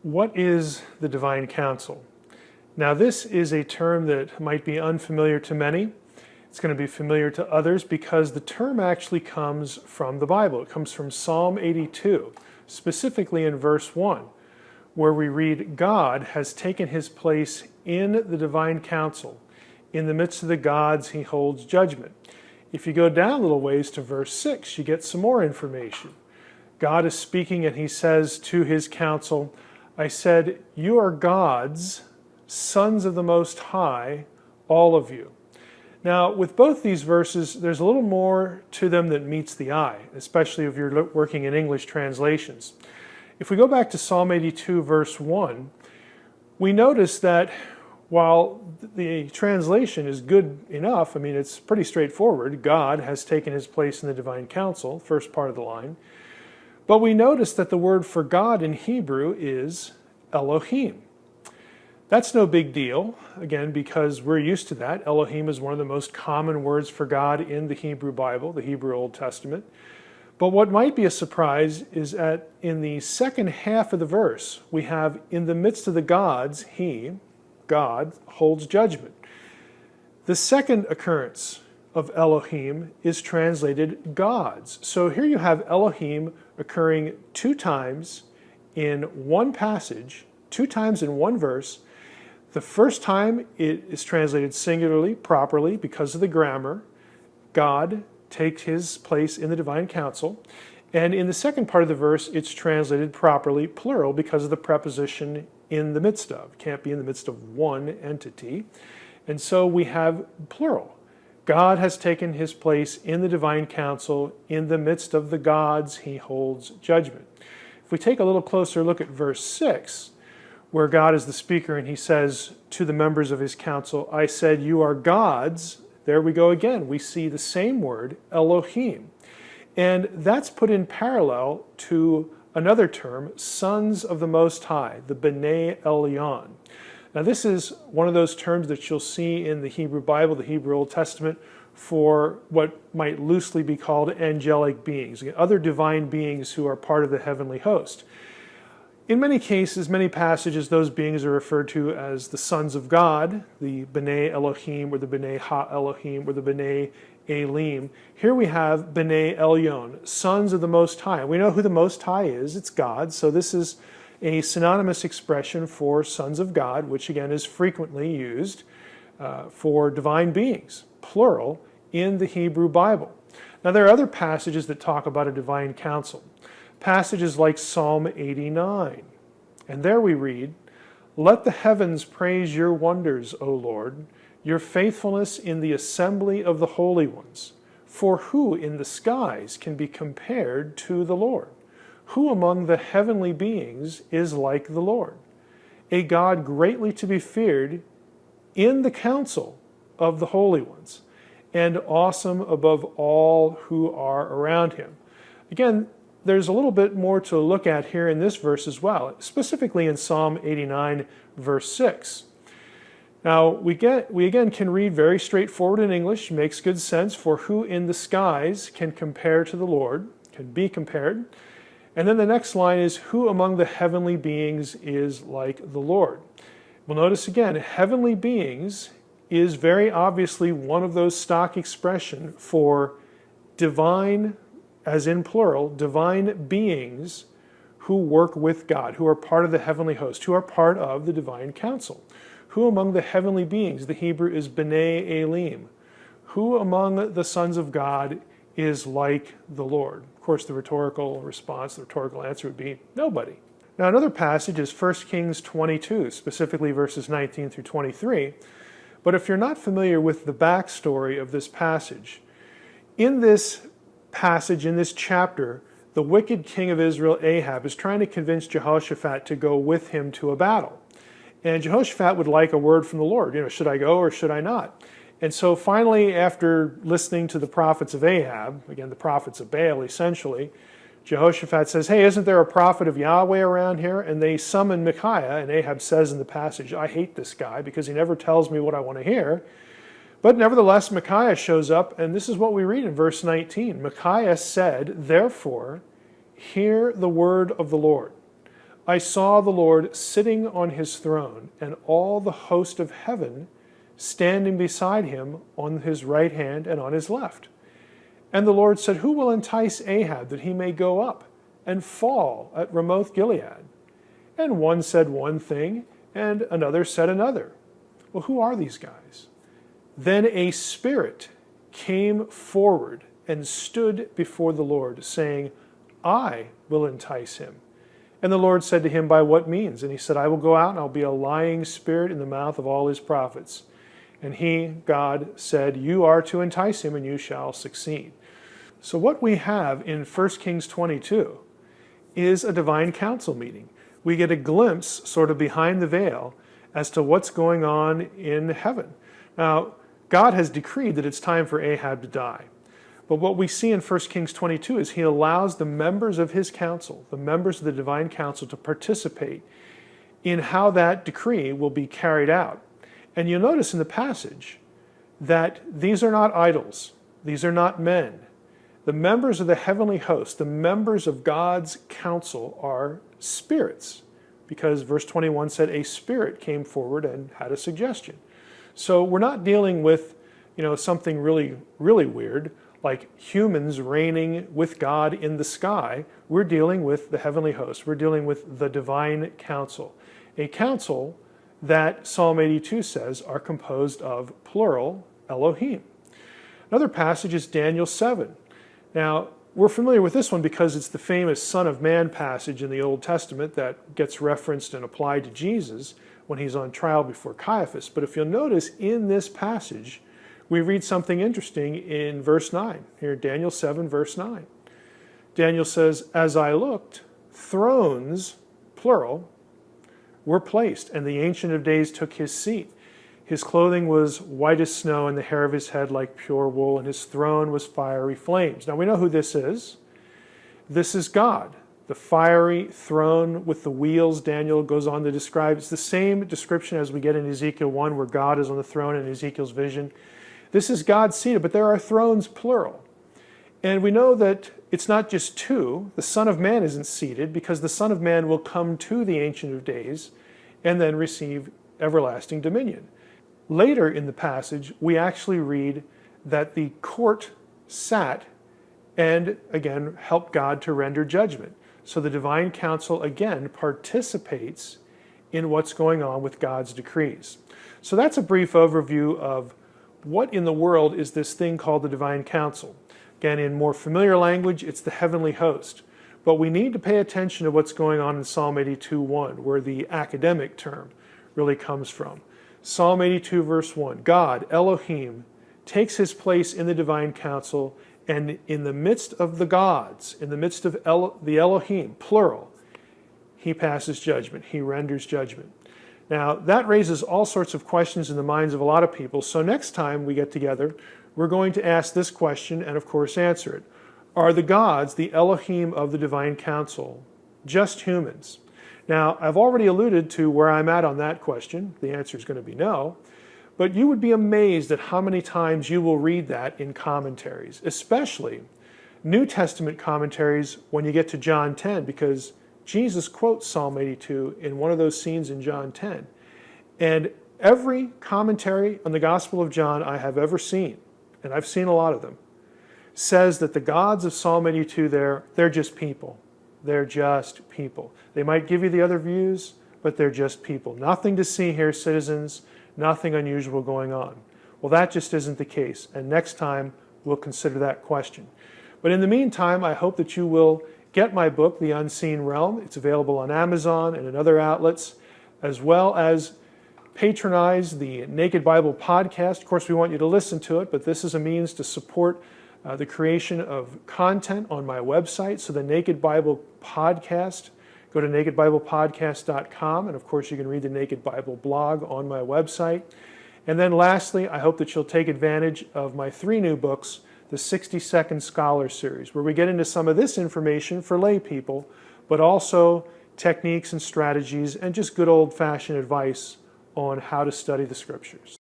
What is the divine counsel? Now, this is a term that might be unfamiliar to many. It's going to be familiar to others because the term actually comes from the Bible. It comes from Psalm 82, specifically in verse 1, where we read, "God has taken his place in the divine counsel. In the midst of the gods, he holds judgment." If you go down a little ways to verse 6, you get some more information. God is speaking and he says to his counsel, "I said, you are gods, sons of the Most High, all of you." Now, with both these verses, there's a little more to them than meets the eye, especially if you're working in English translations. If we go back to Psalm 82, verse 1, we notice that while the translation is good enough, I mean, it's pretty straightforward. God has taken his place in the divine counsel, first part of the line. But we notice that the word for God in Hebrew is Elohim. That's no big deal, again, because we're used to that. Elohim is one of the most common words for God in the Hebrew Bible, the Hebrew Old Testament. But what might be a surprise is that in the second half of the verse, we have, "In the midst of the gods, he," God, "holds judgment." The second occurrence of Elohim is translated gods. So here you have Elohim occurring two times in one passage, two times in one verse. The first time it is translated singularly, properly, because of the grammar. God takes his place in the divine counsel. And in the second part of the verse, it's translated properly, plural, because of the preposition "in the midst of." It can't be in the midst of one entity. And so we have plural. God has taken his place in the divine counsel. In the midst of the gods, he holds judgment. If we take a little closer look at verse 6, where God is the speaker and he says to the members of his council, "I said, you are gods." There we go again. We see the same word, Elohim. And that's put in parallel to another term, sons of the Most High, the B'nai Elyon. Now this is one of those terms that you'll see in the Hebrew Bible, the Hebrew Old Testament, for what might loosely be called angelic beings, other divine beings who are part of the heavenly host. In many cases, many passages, those beings are referred to as the sons of God, the B'nai Elohim, or the B'nai Ha-Elohim, or the B'nai Elim. Here we have B'nai Elyon, sons of the Most High. We know who the Most High is. It's God. So this is a synonymous expression for sons of God, which again is frequently used for divine beings, plural, in the Hebrew Bible. Now there are other passages that talk about a divine counsel. Passages like Psalm 89. And there we read, "Let the heavens praise your wonders, O Lord, your faithfulness in the assembly of the holy ones. For who in the skies can be compared to the Lord? Who among the heavenly beings is like the Lord? A God greatly to be feared in the council of the holy ones, and awesome above all who are around him." Again, there's a little bit more to look at here in this verse as well, specifically in Psalm 89, verse 6. Now, we again can read very straightforward in English, makes good sense, "For who in the skies can compare to the Lord," can be compared. And then the next line is, "Who among the heavenly beings is like the Lord?" Well, notice again, heavenly beings is very obviously one of those stock expression for divine, as in plural, divine beings who work with God, who are part of the heavenly host, who are part of the divine council. Who among the heavenly beings, the Hebrew is B'nai Elim. Who among the sons of God is like the Lord? Of course, the rhetorical response, the rhetorical answer would be nobody. Now, another passage is 1 Kings 22, specifically verses 19 through 23. But if you're not familiar with the backstory of this passage, in this passage, in this chapter, the wicked king of Israel, Ahab, is trying to convince Jehoshaphat to go with him to a battle. And Jehoshaphat would like a word from the Lord. Should I go or should I not? And so finally, after listening to the prophets of Ahab, again, the prophets of Baal essentially, Jehoshaphat says, "Hey, isn't there a prophet of Yahweh around here?" And they summon Micaiah, and Ahab says in the passage, "I hate this guy because he never tells me what I want to hear." But nevertheless, Micaiah shows up, and this is what we read in verse 19. Micaiah said, "Therefore, hear the word of the Lord. I saw the Lord sitting on his throne, and all the host of heaven standing beside him on his right hand and on his left. And the Lord said, Who will entice Ahab that he may go up and fall at Ramoth Gilead? And one said one thing, and another said another. Well, who are these guys? Then a spirit came forward and stood before the Lord, saying, I will entice him. And the Lord said to him, By what means? And he said, I will go out and I'll be a lying spirit in the mouth of all his prophets. And he, God, said, You are to entice him and you shall succeed. So what we have in 1 Kings 22 is a divine council meeting. We get a glimpse sort of behind the veil as to what's going on in heaven. Now, God has decreed that it's time for Ahab to die. But what we see in 1 Kings 22 is he allows the members of his council, the members of the divine council, to participate in how that decree will be carried out. And you'll notice in the passage that these are not idols. These are not men. The members of the heavenly host, the members of God's council, are spirits, because verse 21 said a spirit came forward and had a suggestion. So we're not dealing with, something really, really weird, like humans reigning with God in the sky. We're dealing with the heavenly host. We're dealing with the divine council, a council that Psalm 82 says are composed of plural Elohim. Another passage is Daniel 7. Now, we're familiar with this one because it's the famous Son of Man passage in the Old Testament that gets referenced and applied to Jesus when he's on trial before Caiaphas. But if you'll notice in this passage, we read something interesting in verse 9. Here, Daniel 7, verse 9. Daniel says, As I looked, thrones, plural, were placed, and the Ancient of Days took his seat. His clothing was white as snow, and the hair of his head like pure wool, and his throne was fiery flames. Now we know who this is. This is God. The fiery throne with the wheels, Daniel goes on to describe. It's the same description as we get in Ezekiel 1, where God is on the throne in Ezekiel's vision. This is God seated, but there are thrones, plural. And we know that it's not just two. The Son of Man isn't seated, because the Son of Man will come to the Ancient of Days and then receive everlasting dominion. Later in the passage, we actually read that the court sat and, again, helped God to render judgment. So the divine council, again, participates in what's going on with God's decrees. So that's a brief overview of what in the world is this thing called the divine council. Again, in more familiar language, it's the heavenly host. But we need to pay attention to what's going on in Psalm 82:1, where the academic term really comes from. Psalm 82, verse 1, God, Elohim, takes his place in the divine council, and in the midst of the gods, in the midst of the Elohim, plural, he passes judgment, he renders judgment. Now, that raises all sorts of questions in the minds of a lot of people, so next time we get together, we're going to ask this question and, of course, answer it. Are the gods, the Elohim of the divine council, just humans? Now, I've already alluded to where I'm at on that question. The answer is going to be no. But you would be amazed at how many times you will read that in commentaries, especially New Testament commentaries when you get to John 10, because Jesus quotes Psalm 82 in one of those scenes in John 10. And every commentary on the Gospel of John I have ever seen, and I've seen a lot of them, says that the gods of Psalm 82 they're just people. They're just people. They might give you the other views, but they're just people. Nothing to see here, citizens. Nothing unusual going on. Well, that just isn't the case. And next time, we'll consider that question. But in the meantime, I hope that you will get my book, The Unseen Realm. It's available on Amazon and in other outlets, as well as patronize the Naked Bible podcast. Of course, we want you to listen to it, but this is a means to support the creation of content on my website. So the Naked Bible Podcast, go to nakedbiblepodcast.com, and of course you can read the Naked Bible blog on my website. And then lastly, I hope that you'll take advantage of my 3 new books, the 60-Second Scholar Series, where we get into some of this information for lay people, but also techniques and strategies and just good old-fashioned advice on how to study the Scriptures.